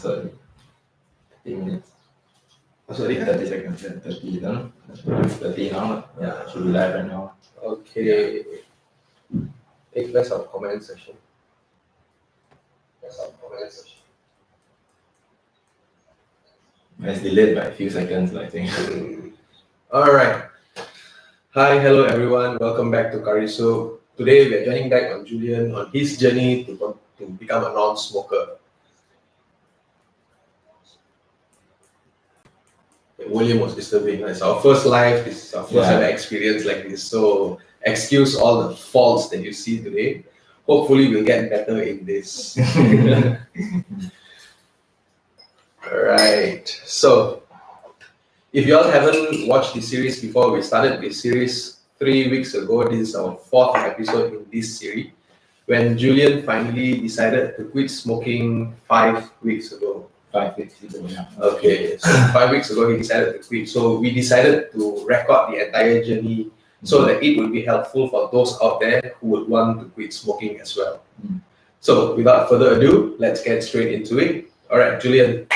sorry. 30 minutes. Sorry, 30 seconds. 30, no? 30 now. Yeah, should be live right now. Okay. Hey, let's have a comment section. It's delayed by a few seconds, I think. Alright. Hi, hello everyone. Welcome back to Curry Soup. Today we are joining back on Julian on his journey to become a non-smoker. The volume was disturbing. It's our first live, this is our first ever experience like this. So excuse all the faults that you see today. Hopefully we'll get better in this. Alright. So if you all haven't watched this series before, we started this series 3 weeks ago. This is our 4th episode in this series. When Julian finally decided to quit smoking 5 weeks ago. 5 weeks ago, yeah. Okay, so 5 weeks ago he decided to quit. So we decided to record the entire journey so that it would be helpful for those out there who would want to quit smoking as well. So without further ado, let's get straight into it. Alright, Julian,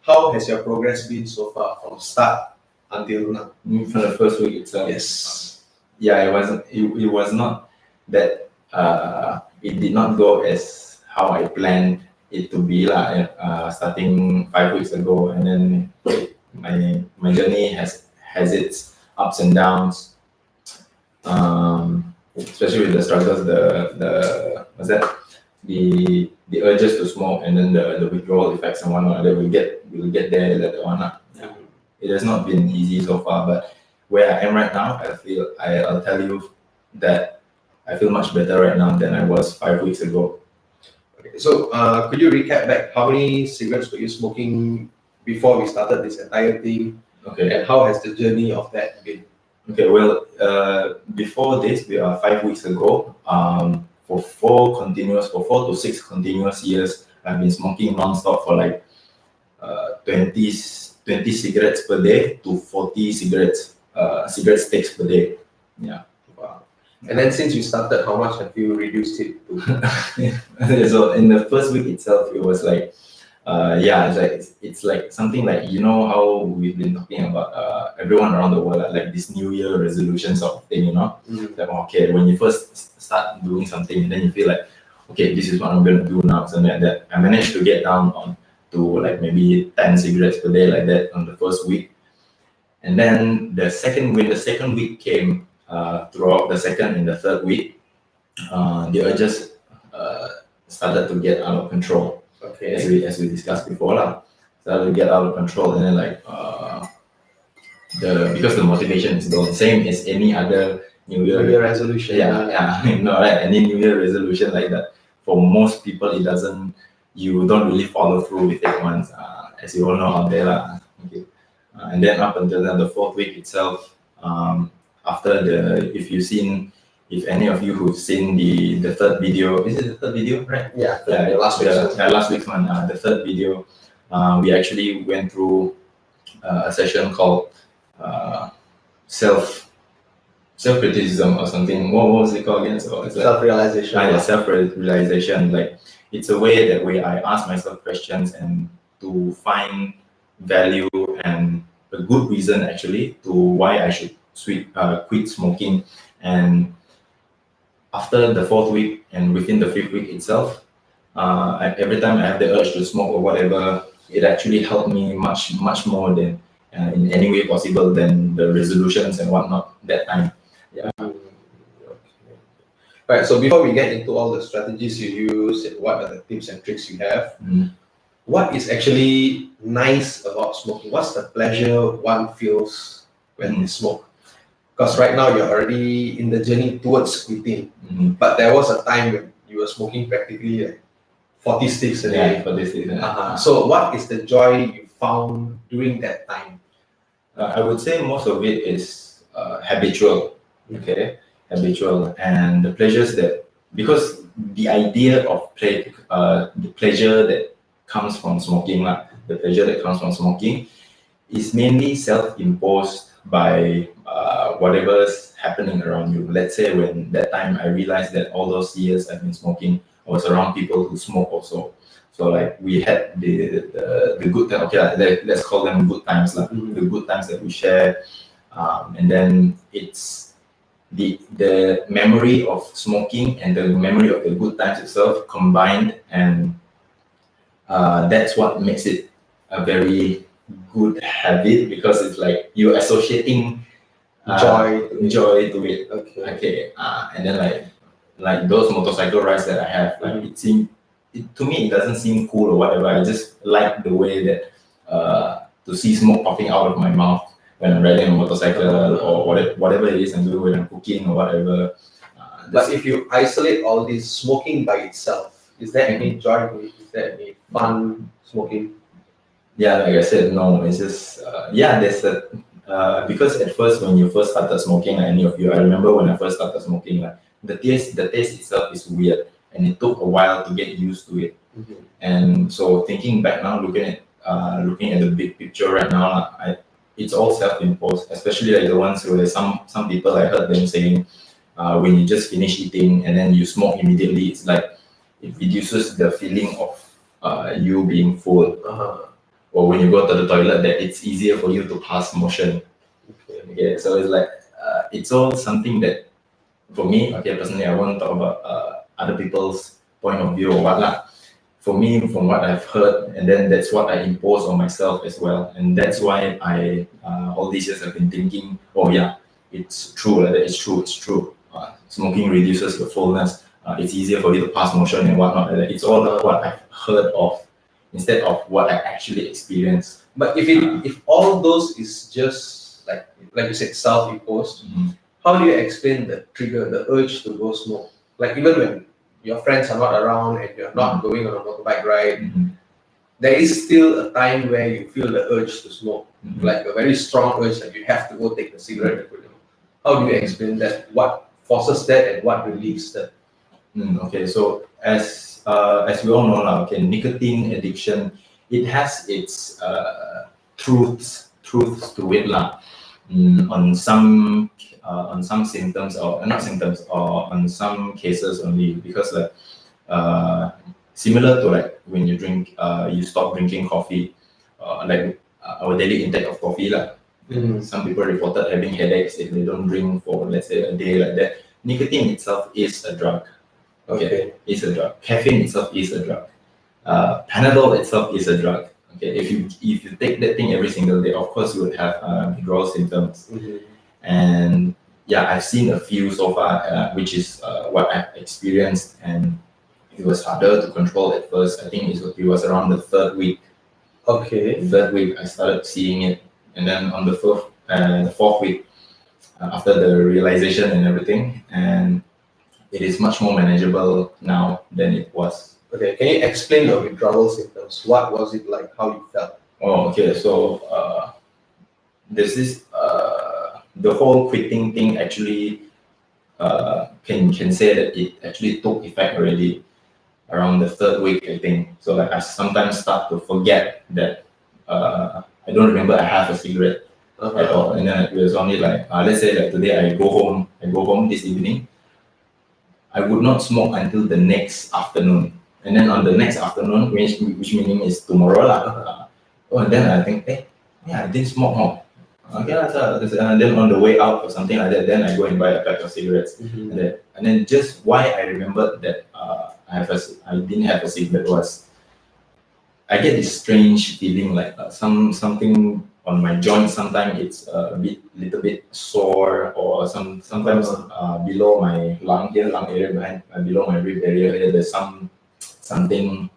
how has your progress been so far from start until now? From the first week itself. Yes. Yeah, it was not that it did not go as how I planned it to be starting 5 weeks ago, and then my journey has its ups and downs, especially with the struggles, the urges to smoke, and then the withdrawal effects and whatnot. That we'll get there later on. It has not been easy so far, but where I am right now, I'll tell you that I feel much better right now than I was 5 weeks ago. Okay, so could you recap back how many cigarettes were you smoking before we started this entire thing? Okay. And how has the journey of that been? Okay, well, before this, 5 weeks ago, for 4 to 6 continuous years, I've been smoking non-stop for like 20 cigarettes per day to 40 cigarette sticks per day. Yeah. Wow. And then since you started, how much have you reduced it to? So in the first week itself, it was like, it's like something like, you know how we've been talking about everyone around the world, like this New Year resolution sort of thing, you know? Like, okay, when you first start doing something, then you feel like, okay, this is what I'm going to do now, something like that. I managed to get down to like maybe 10 cigarettes per day like that on the first week. And then when the second week came, throughout the second and the third week, the urges started to get out of control. Okay. As we discussed before, started to get out of control, and then because the motivation is the same as any other New Year resolution. Any New Year resolution like that. For most people, you don't really follow through with it once, as you all know out there. Okay. And then up until the 4th week itself, if any of you who've seen the third video, is it the third video, right? Yeah, last week's one, the third video, we actually went through a session called self-criticism or something. What was it called again? So it's self-realization. Self-realization. Like, it's a way I ask myself questions and to find value and a good reason actually to why I should quit smoking. And after the 4th week and within the 5th week itself, every time I have the urge to smoke or whatever, it actually helped me much more than in any way possible than the resolutions and whatnot that time. Yeah. Right. So before we get into all the strategies you use and what are the tips and tricks you have, what is actually nice about smoking? What's the pleasure one feels when they smoke? Because right now you're already in the journey towards quitting, but there was a time when you were smoking practically like 40 sticks a day. 40 sticks. So what is the joy you found during that time? I would say most of it is habitual. Okay, habitual, and the pleasures because the idea of the pleasure that comes from smoking, is mainly self-imposed by whatever's happening around you. Let's say when that time I realized that all those years I've been smoking I was around people who smoke also. So like we had the good time. Okay, let's call them good times, like the good times that we share, and then it's the memory of smoking and the memory of the good times itself combined, and that's what makes it a very good habit, because it's like you're associating joy to it. Okay, and then like those motorcycle rides that I have, like to me it doesn't seem cool or whatever. I just like the way that to see smoke popping out of my mouth when I'm riding a motorcycle, or whatever it is I'm doing when I'm cooking or whatever. But if you isolate all this smoking by itself, is there any joy to it? Is there any fun smoking? Yeah, like I said, no, it's just there's a because at first when you first started smoking, like any of you, I remember when I first started smoking, like the taste itself is weird, and it took a while to get used to it. And so thinking back now, looking at the big picture right now, it's all self-imposed, especially like the ones where some people, I heard them saying, when you just finish eating and then you smoke immediately, it's like it reduces the feeling of you being full. Or when you go to the toilet, that it's easier for you to pass motion. Okay, so it's like it's all something that, for me, okay, personally, I won't talk about other people's point of view or whatnot. For me, from what I've heard, and then that's what I impose on myself as well, and that's why I all these years I've been thinking, oh yeah, it's true, it's true. Smoking reduces the fullness. It's easier for you to pass motion and whatnot. It's all what I've heard of, instead of what I actually experienced. But if all those is just like you said, self-imposed, how do you explain the trigger, the urge to go smoke? Like even when your friends are not around and you're not going on a motorbike ride, there is still a time where you feel the urge to smoke, like a very strong urge that you have to go take a cigarette. How do you explain that? What forces that and what relieves that? Okay, so as we all know now, okay, nicotine addiction, it has its truths to it lah. On some symptoms, or not symptoms, or on some cases only, because like similar to like when you drink, you stop drinking coffee, like our daily intake of coffee lah. Some people reported having headaches if they don't drink for, let's say, a day like that. Nicotine itself is a drug. Okay, it's a drug. Caffeine itself is a drug. Panadol itself is a drug. Okay, if you take that thing every single day, of course you would have withdrawal symptoms. And yeah, I've seen a few so far, which is what I've experienced, and it was harder to control at first. I think it was around the third week. Okay. Third week I started seeing it, and then on the fourth week, after the realization and everything, and it is much more manageable now than it was. Okay, can you explain your withdrawal symptoms? What was it like? How you felt? Oh, okay. So there's this the whole quitting thing actually can say that it actually took effect already around the third week, I think. So like I sometimes start to forget that I don't remember I have a cigarette at all, and then it was only like let's say like today I go home this evening. I would not smoke until the next afternoon, and then on the next afternoon, which meaning is tomorrow lah. And then I think, I didn't smoke home. Okay, and then on the way out or something like that, then I go and buy a pack of cigarettes. And then just why I remembered that I didn't have a cigarette was I get this strange feeling like something on my joints. Sometimes it's little bit sore, or sometimes below my lung area behind, below my rib area here, there's something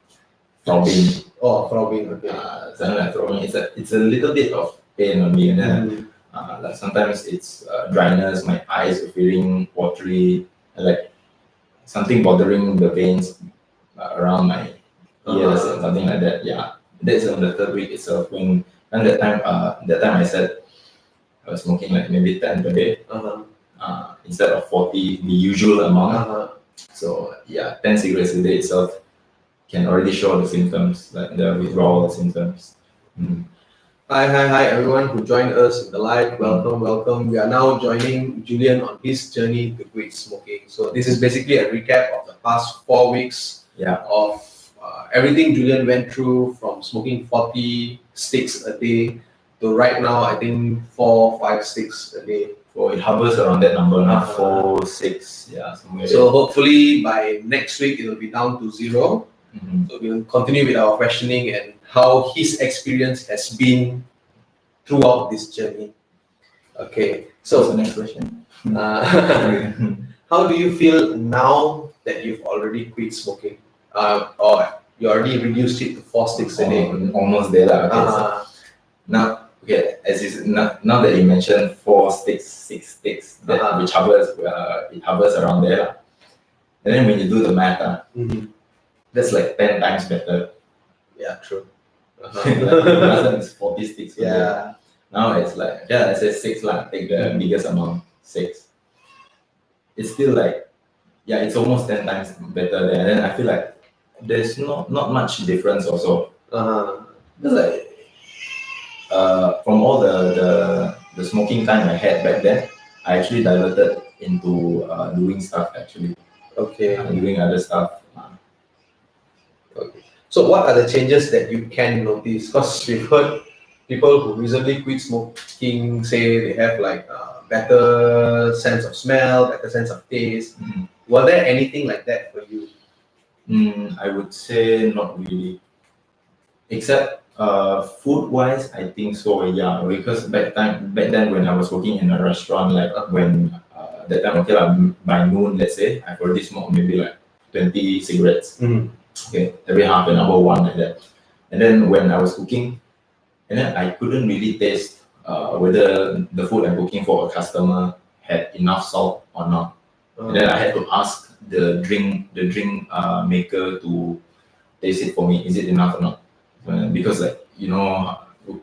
throbbing. Oh, throbbing. Okay. Something like throbbing. It's a little bit of pain on me, and then like sometimes it's dryness. My eyes are feeling watery, like something bothering the veins around my ears and something like that. Yeah, that's on the third week itself. And that time I said I was smoking like maybe 10 per day instead of 40, the usual amount. So yeah, 10 cigarettes a day itself can already show the symptoms, like the withdrawal symptoms. Hi, everyone who joined us in the live. Welcome. We are now joining Julian on his journey to quit smoking. So this is basically a recap of the past 4 weeks of everything Julian went through, from smoking 40 sticks a day to right now, I think 4-5 sticks a day. So it hovers around that number, not 4, 6, somewhere. So hopefully by next week it will be down to 0. So we'll continue with our questioning and how his experience has been throughout this journey. Okay, So the next question. How do you feel now that you've already quit smoking? Or you already reduced it to 4 sticks a day? Almost there. Okay, so now, now that you mentioned 4 sticks, 6 sticks, which hovers, it hovers around there. And then when you do the math, that's like 10 times better. Yeah, true. Last time it's 40 sticks. Yeah. Now it's like, I say 6 take the biggest amount, 6. It's still like, it's almost 10 times better there. And then I feel like there's not much difference also. Because like, from all the smoking time I had back then, I actually diverted into doing stuff actually. Okay. Doing other stuff. Okay. So what are the changes that you can notice? Because we've heard people who recently quit smoking say they have like better sense of smell, better sense of taste. Were there anything like that for you? I would say not really. Except food wise, I think so, because back then when I was working in a restaurant, like when that time, okay, by noon, let's say, I've already smoked maybe like 20 cigarettes. Okay, every half an hour, one like that. And then when I was cooking, and then I couldn't really taste whether the food I'm cooking for a customer had enough salt or not. And then I had to ask the drink maker to taste it for me. Is it enough or not? Because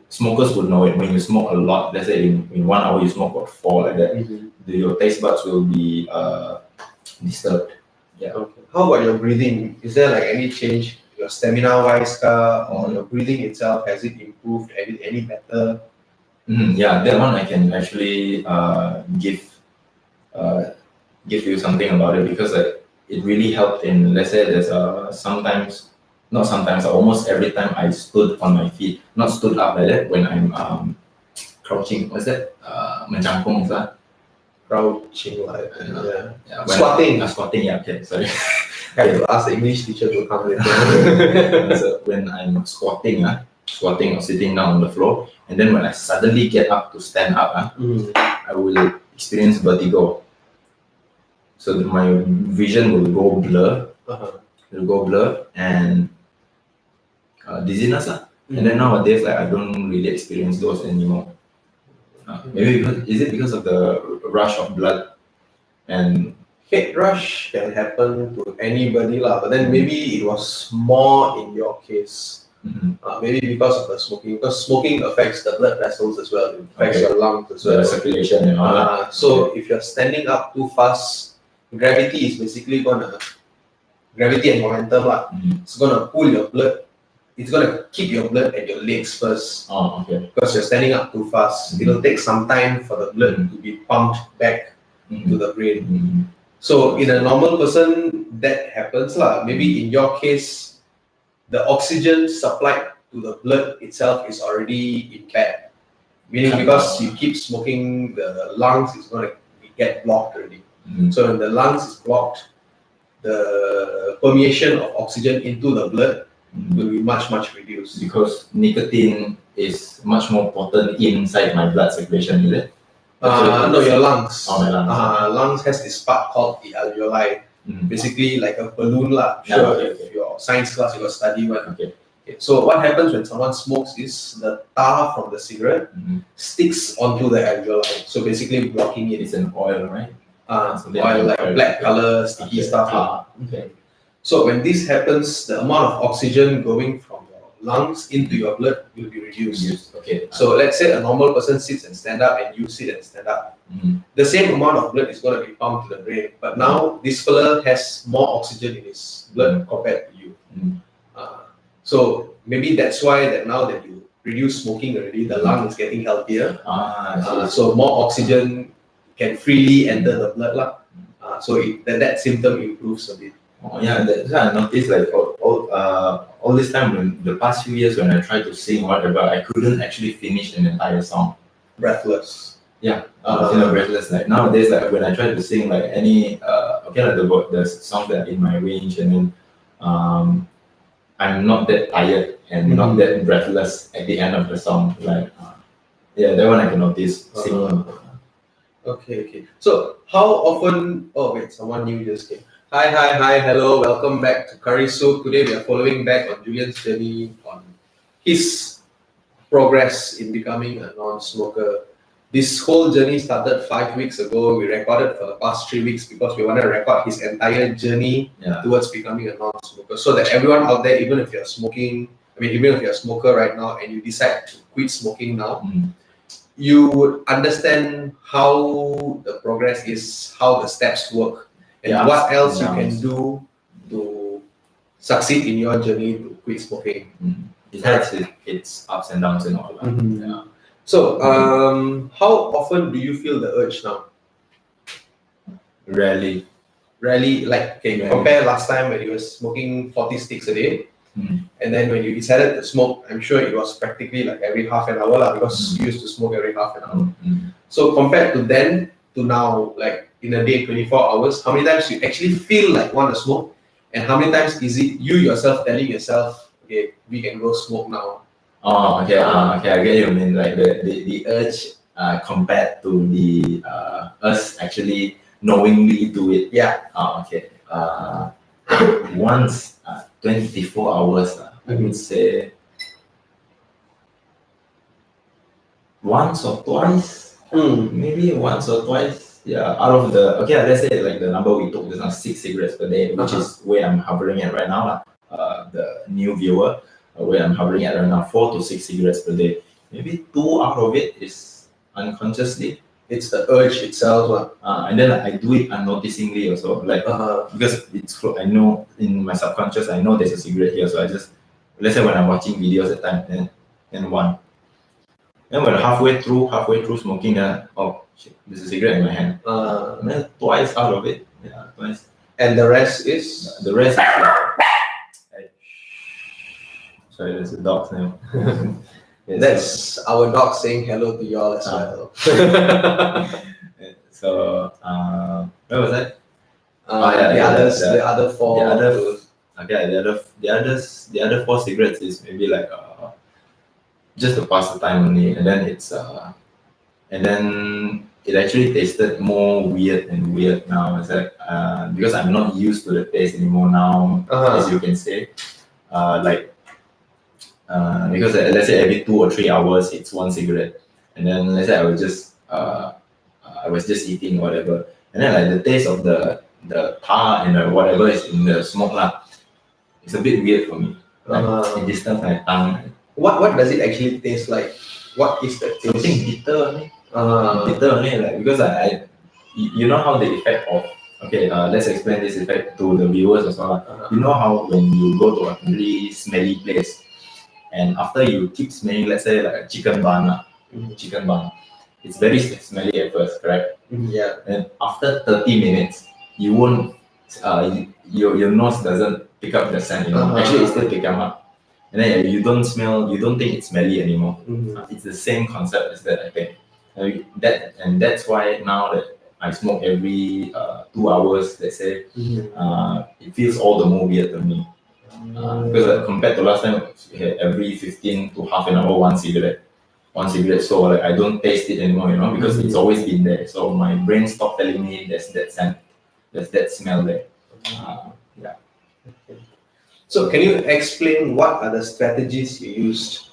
smokers would know it. When you smoke a lot, let's say in 1 hour you smoke about 4 like that, your taste buds will be disturbed. Yeah. Okay. How about your breathing? Is there like any change, your stamina wise, or your breathing itself? Has it improved? Any better? Yeah, that one I can actually give you something about it, because it really helped in, let's say there's almost every time I stood on my feet, not stood up like that, when I'm crouching, what's that? Mencangkung, is that? Crouching, like squatting. Squatting, okay, sorry. I have to ask the English teacher to come later. So when I'm squatting or sitting down on the floor, and then when I suddenly get up to stand up, I will experience vertigo. So my vision will go blur. It'll go blur and dizziness. And then nowadays, I don't really experience those anymore. Maybe because of the rush of blood, and head rush can happen to anybody, but then maybe it was more in your case. Maybe because of the smoking, because smoking affects the blood vessels as well, it affects your lungs as well. The circulation and all that. So if you're standing up too fast, gravity is basically gravity and momentum, it's gonna pull your blood. It's gonna keep your blood at your legs first. Because you're standing up too fast. It'll take some time for the blood to be pumped back to the brain. So in a normal person, that happens. Maybe in your case, the oxygen supplied to the blood itself is already impaired. Meaning because you keep smoking, the lungs is going to get blocked already. So when the lungs is blocked, the permeation of oxygen into the blood will be much reduced. Because nicotine is much more potent inside my blood circulation, is it? No, your lungs. My lungs. Lungs has this part called the alveoli. Basically like a balloon. If your science class you got study one. So what happens when someone smokes is the tar from the cigarette sticks onto the alveoli. So basically blocking it. It's an oil, right? Oil, like a black color sticky stuff. So when this happens, the amount of oxygen going from your lungs into your blood will be reduced. So let's say a normal person sits and stand up, and you sit and stand up. The same amount of blood is going to be pumped to the brain, but now this fella has more oxygen in his blood compared to you. So maybe that's why that now that you reduce smoking already, the lung is getting healthier. I see. So more oxygen can freely enter the blood. So that symptom improves a bit. Oh, yeah, that's why I noticed like all this time when the past few years when I tried to sing whatever, I couldn't actually finish an entire song. Breathless. Yeah, breathless. Like nowadays, like when I try to sing like any okay, like the songs that are in my range, and then I'm not that tired and not that breathless at the end of the song. Like yeah, that one I can notice singing. Okay. So how often? Oh wait, someone new just came. Hi, hello, welcome back to Curry Soup. Today we are following back on Julian's journey on his progress in becoming a non-smoker. This whole journey started 5 weeks ago. We recorded for the past 3 weeks because we want to record his entire journey towards becoming a non-smoker, so that everyone out there, even if you're smoking, even if you're a smoker right now and you decide to quit smoking now, you would understand how the progress is, how the steps work, and what else you can do to succeed in your journey to quit smoking. It has its ups and downs and all that. Yeah. So, how often do you feel the urge now? Rarely. Like, okay, compare last time when you were smoking 40 sticks a day, and then when you decided to smoke, I'm sure it was practically like every half an hour because you used to smoke every half an hour. So compared to then to now, like in a day, 24 hours, how many times you actually feel like want to smoke, and how many times is it you yourself telling yourself, okay, we can go smoke now? Oh, okay. Okay, I get you. I mean, like the urge compared to the us actually knowingly do it. Yeah. Okay. Once 24 hours, I would say once or twice. Maybe once or twice. Yeah. Out of the let's say like the number we took is now 6 cigarettes per day, which is where I'm hovering at right now. The new viewer. Where I'm hovering at right now, 4 to 6 cigarettes per day. Maybe 2 out of it is unconsciously. It's the urge itself. And then I do it unnoticingly also. Like because I know in my subconscious, I know there's a cigarette here. So I just, let's say when I'm watching videos at time, then one. Then when halfway through smoking, oh shit, there's a cigarette in my hand. And then twice out of it. Yeah, twice. And the rest is? The rest is like, sorry, there's a dog's name. That's our dog saying hello to y'all as well. So, where was that? The other four. The other 4 cigarettes is maybe like just to pass the time only, and then and then it actually tasted more weird and weird now. It's like because I'm not used to the taste anymore now, as you can say, because let's say every 2 or 3 hours it's 1 cigarette, and then let's say I was just eating whatever, and then like the taste of the tar and the whatever is in the smoke it's a bit weird for me. Like it disturbs my tongue. What does it actually taste like? What is the taste? Something bitter only. Bitter only, like because you know how the effect of let's explain this effect to the viewers as well. You know how when you go to a really smelly place, and after you keep smelling, let's say like a chicken bun, it's very smelly at first, correct? Yeah. And after 30 minutes, you won't, your nose doesn't pick up the scent, Actually, it's still picking up. And then you don't think it's smelly anymore. It's the same concept as that, I think. That's why now that I smoke every 2 hours, let's say, it feels all the more weird to me. Because compared to last time, every 15 to half an hour, one cigarette. So like I don't taste it anymore, because it's always been there. So my brain stopped telling me there's that scent, there's that smell there. Yeah. So can you explain what are the strategies you used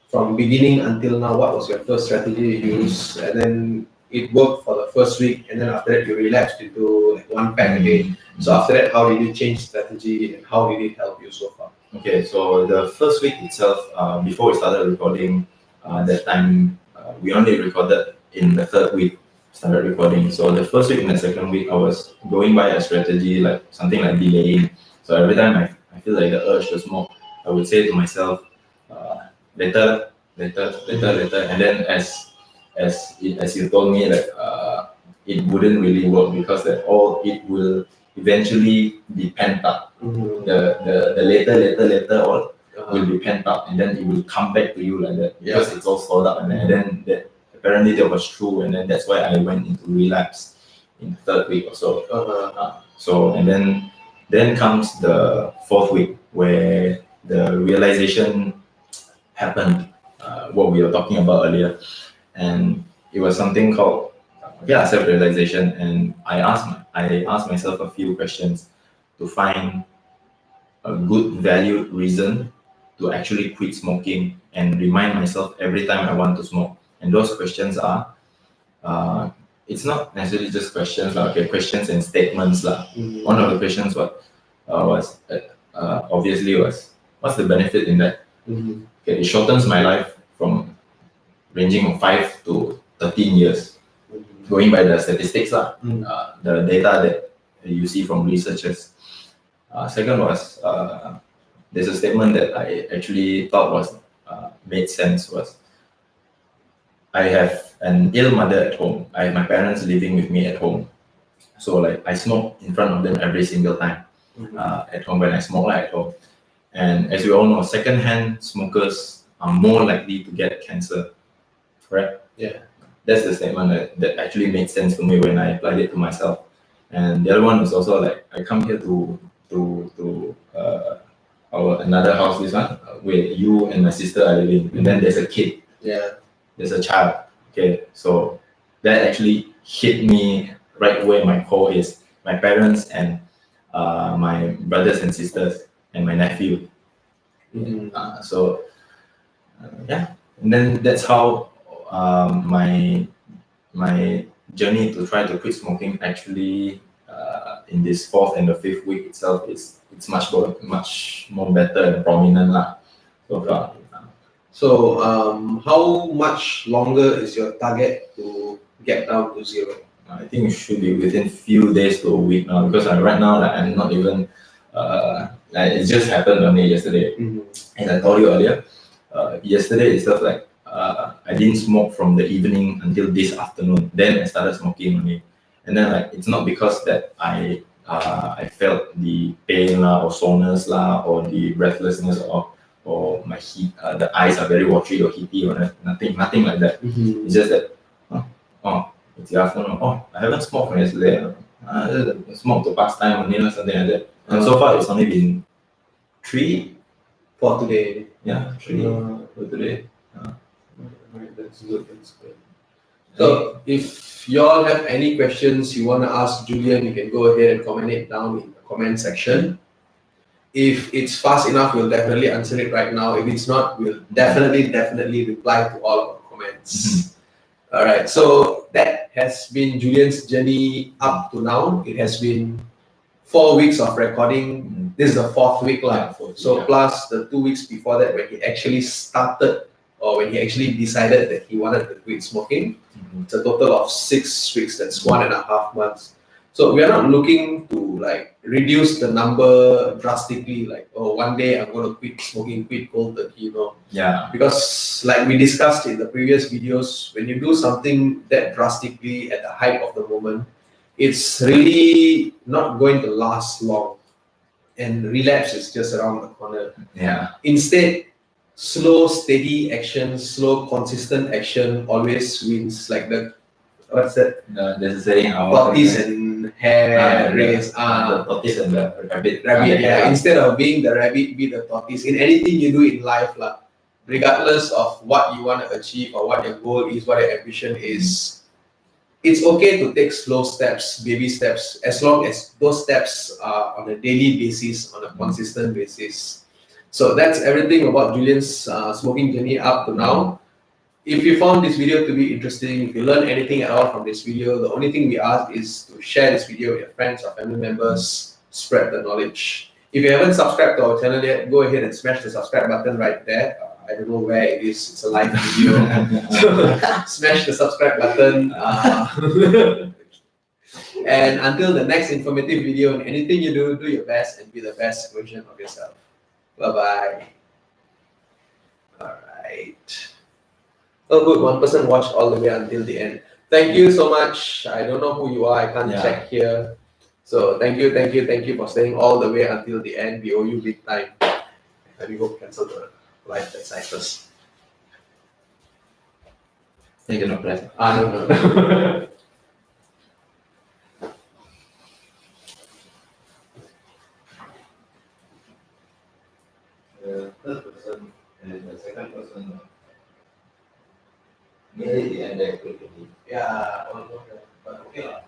from beginning until now? What was your first strategy you used, and then it worked for the first week, and then after that you relapsed into like 1 pack a day. So after that, how did you change strategy, and how did it help you so far? Okay, so the first week itself, before we started recording, that time we only recorded in the 3rd week. Started recording. So the first week and the 2nd week, I was going by a strategy like something like delaying. So every time I feel like the urge to smoke, I would say to myself, later later, and then as you told me that it wouldn't really work because that all it will eventually be pent up. The later all will be pent up, and then it will come back to you like that because it's all stored up, and then that apparently that was true, and then that's why I went into relapse in the 3rd week or so. So and then comes the 4th week where the realization happened, what we were talking about earlier, and it was something called self-realization. And I asked myself a few questions to find a good valued reason to actually quit smoking and remind myself every time I want to smoke. And those questions are, it's not necessarily just questions, questions and statements. One of the questions was obviously was, what's the benefit in that? Okay, it shortens my life from ranging from 5 to 13 years, going by the statistics, the data that you see from researchers. Second was, there's a statement that I actually thought was made sense, was I have an ill mother at home. I have my parents living with me at home. So like I smoke in front of them every single time at home when I smoke at home. And as we all know, secondhand smokers are more likely to get cancer, correct? Yeah. That's the statement that actually made sense to me when I applied it to myself. And the other one was also like, I come here to our another house, this one, where you and my sister are living, and then there's a kid. Yeah. There's a child. Okay, so that actually hit me right where my core is. My parents and my brothers and sisters and my nephew. And then that's how my journey to try to quit smoking actually in this 4th and the 5th week itself it's much more better and prominent so far. So how much longer is your target to get down to 0? I think it should be within few days to a week now, because right now I'm not even it just happened only yesterday. As I told you earlier, yesterday itself, like I didn't smoke from the evening until this afternoon. Then I started smoking only, and then like it's not because that I felt the pain or soreness or the breathlessness or my heat, the eyes are very watery or heaty or nothing like that. It's just that it's the afternoon. I haven't smoked from yesterday. Smoked to pass time only or something like that. And so far it's only been 3 for today. Yeah, 3 for today. Right, that's good. So if you all have any questions you want to ask Julian, you can go ahead and comment it down in the comment section. If it's fast enough, we'll definitely answer it right now. If it's not, we'll definitely reply to all of our comments. All right, so that has been Julian's journey up to now. It has been 4 weeks of recording. This is the 4th week, plus the 2 weeks before that when he actually started, or when he actually decided that he wanted to quit smoking. It's a total of 6 weeks. That's 1.5 months. So we are not looking to like reduce the number drastically. Like, one day I'm going to quit smoking, quit cold turkey, Yeah. Because like we discussed in the previous videos, when you do something that drastically at the height of the moment, it's really not going to last long, and relapse is just around the corner. Yeah. Instead, slow, steady action, slow, consistent action always wins. Like what's that? There's a saying, tortoise and hare race. The tortoise and the rabbit. Instead of being the rabbit, be the tortoise. In anything you do in life, regardless of what you want to achieve or what your goal is, what your ambition is, it's okay to take slow steps, baby steps, as long as those steps are on a daily basis, on a consistent basis. So that's everything about Julian's smoking journey up to now. If you found this video to be interesting, if you learned anything at all from this video, the only thing we ask is to share this video with your friends or family members, spread the knowledge. If you haven't subscribed to our channel yet, go ahead and smash the subscribe button right there. I don't know where it is, it's a live video. So smash the subscribe button. And until the next informative video, in anything you do, do your best and be the best version of yourself. Bye-bye. All right. Oh, good. One person watched all the way until the end. Thank you so much. I don't know who you are. I can't Yeah. check here. So thank you for staying all the way until the end. We owe you big time. Let me go cancel the live that side first. You cannot press. No. The third person and the second person made it the end there quickly. Yeah, but okay lah.